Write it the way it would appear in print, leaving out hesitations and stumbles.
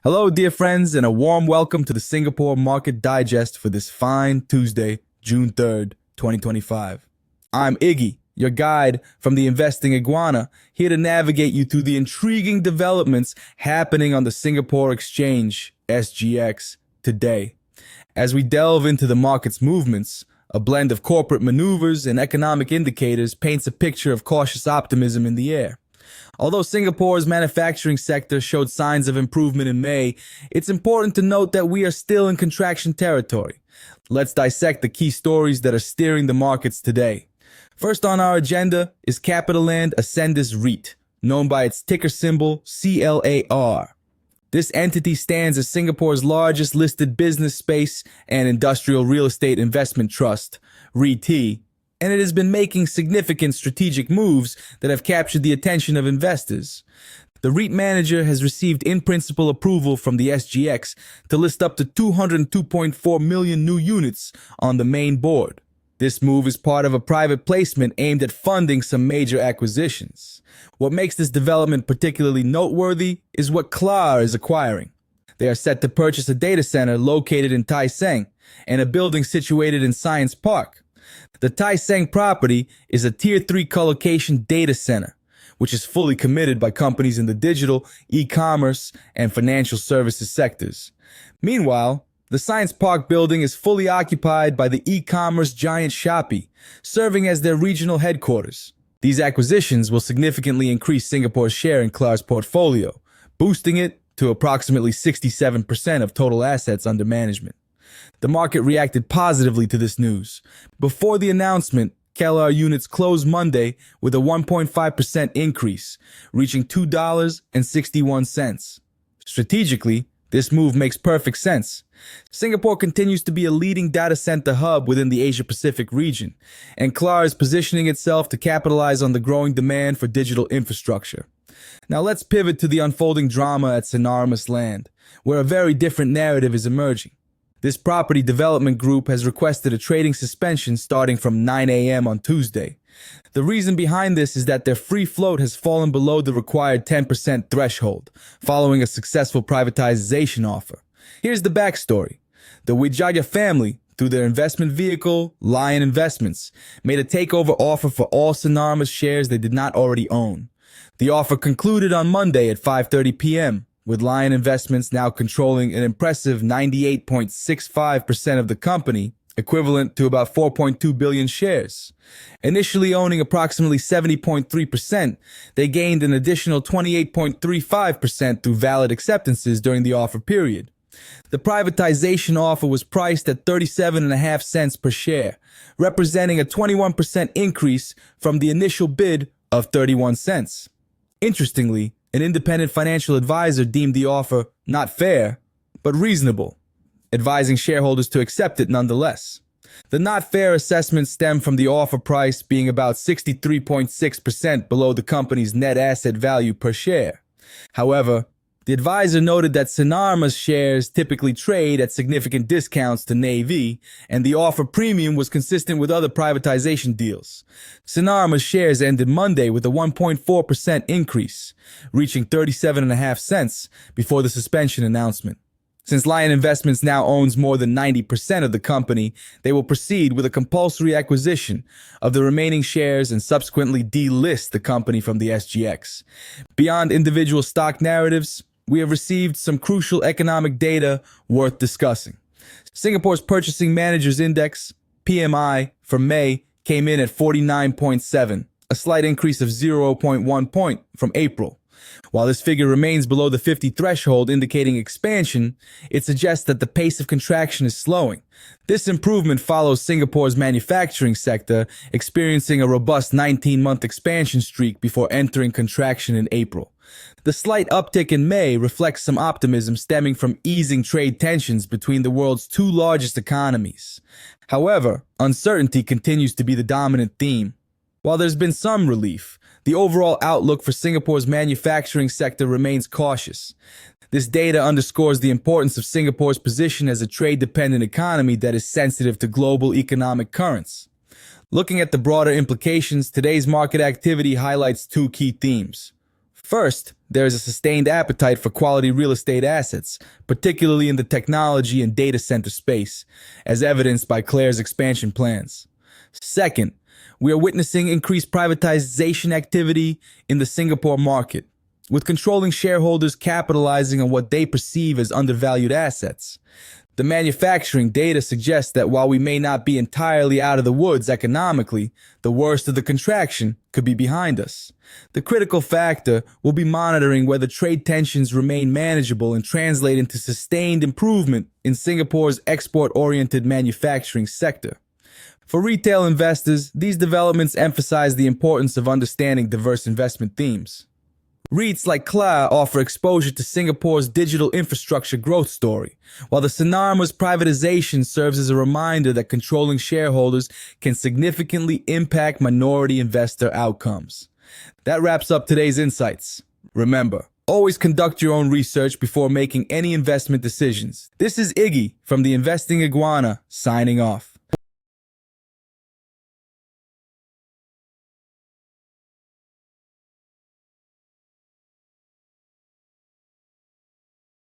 Hello, dear friends, and a warm welcome to the Singapore Market Digest for this fine Tuesday, June 3rd, 2025. I'm Iggy, your guide from the Investing Iguana, here to navigate you through the intriguing developments happening on the Singapore Exchange, SGX, today. As we delve into the market's movements, a blend of corporate maneuvers and economic indicators paints a picture of cautious optimism in the air. Although Singapore's manufacturing sector showed signs of improvement in May, it's important to note that we are still in contraction territory. Let's dissect the key stories that are steering the markets today. First on our agenda is Capitaland Ascendas REIT, known by its ticker symbol CLAR. This entity stands as Singapore's largest listed business space and industrial real estate investment trust, REIT, and it has been making significant strategic moves that have captured the attention of investors. The REIT manager has received in-principle approval from the SGX to list up to 202.4 million new units on the main board. This move is part of a private placement aimed at funding some major acquisitions. What makes this development particularly noteworthy is what CLAR is acquiring. They are set to purchase a data center located in Tai Seng and a building situated in Science Park. The Tai Seng property is a Tier 3 colocation data center, which is fully committed by companies in the digital, e-commerce, and financial services sectors. Meanwhile, the Science Park building is fully occupied by the e-commerce giant Shopee, serving as their regional headquarters. These acquisitions will significantly increase Singapore's share in CLAR's portfolio, boosting it to approximately 67% of total assets under management. The market reacted positively to this news. Before the announcement, CLAR units closed Monday with a 1.5% increase, reaching $2.61. Strategically, this move makes perfect sense. Singapore continues to be a leading data center hub within the Asia-Pacific region, and CLAR is positioning itself to capitalize on the growing demand for digital infrastructure. Now let's pivot to the unfolding drama at Synonymous Land, where a very different narrative is emerging. This property development group has requested a trading suspension starting from 9 a.m. on Tuesday. The reason behind this is that their free float has fallen below the required 10% threshold, following a successful privatization offer. Here's the backstory. The Wijaya family, through their investment vehicle, Lion Investments, made a takeover offer for all Synonymous shares they did not already own. The offer concluded on Monday at 5:30 p.m., with Lion Investments now controlling an impressive 98.65% of the company, equivalent to about 4.2 billion shares. Initially owning approximately 70.3%, they gained an additional 28.35% through valid acceptances during the offer period. The privatization offer was priced at 37.5 cents per share, representing a 21% increase from the initial bid of 31 cents. Interestingly, an independent financial advisor deemed the offer not fair, but reasonable, advising shareholders to accept it nonetheless. The not fair assessment stemmed from the offer price being about 63.6% below the company's net asset value per share. However, the advisor noted that Synonymous shares typically trade at significant discounts to NAV, and the offer premium was consistent with other privatization deals. Synonymous shares ended Monday with a 1.4% increase, reaching 37.5 cents before the suspension announcement. Since Lion Investments now owns more than 90% of the company, they will proceed with a compulsory acquisition of the remaining shares and subsequently delist the company from the SGX. Beyond individual stock narratives, we have received some crucial economic data worth discussing. Singapore's Purchasing Managers Index, PMI, for May came in at 49.7, a slight increase of 0.1 point from April. While this figure remains below the 50 threshold indicating expansion, it suggests that the pace of contraction is slowing. This improvement follows Singapore's manufacturing sector experiencing a robust 19-month expansion streak before entering contraction in April. The slight uptick in May reflects some optimism stemming from easing trade tensions between the world's two largest economies. However, uncertainty continues to be the dominant theme. While there's been some relief, the overall outlook for Singapore's manufacturing sector remains cautious. This data underscores the importance of Singapore's position as a trade-dependent economy that is sensitive to global economic currents. Looking at the broader implications, today's market activity highlights two key themes. First, there is a sustained appetite for quality real estate assets, particularly in the technology and data center space, as evidenced by CLAR's expansion plans. Second, we are witnessing increased privatization activity in the Singapore market, with controlling shareholders capitalizing on what they perceive as undervalued assets. The manufacturing data suggests that while we may not be entirely out of the woods economically, the worst of the contraction could be behind us. The critical factor will be monitoring whether trade tensions remain manageable and translate into sustained improvement in Singapore's export-oriented manufacturing sector. For retail investors, these developments emphasize the importance of understanding diverse investment themes. REITs like CLAR offer exposure to Singapore's digital infrastructure growth story, while the Synonymous privatization serves as a reminder that controlling shareholders can significantly impact minority investor outcomes. That wraps up today's insights. Remember, always conduct your own research before making any investment decisions. This is Iggy from the Investing Iguana, signing off.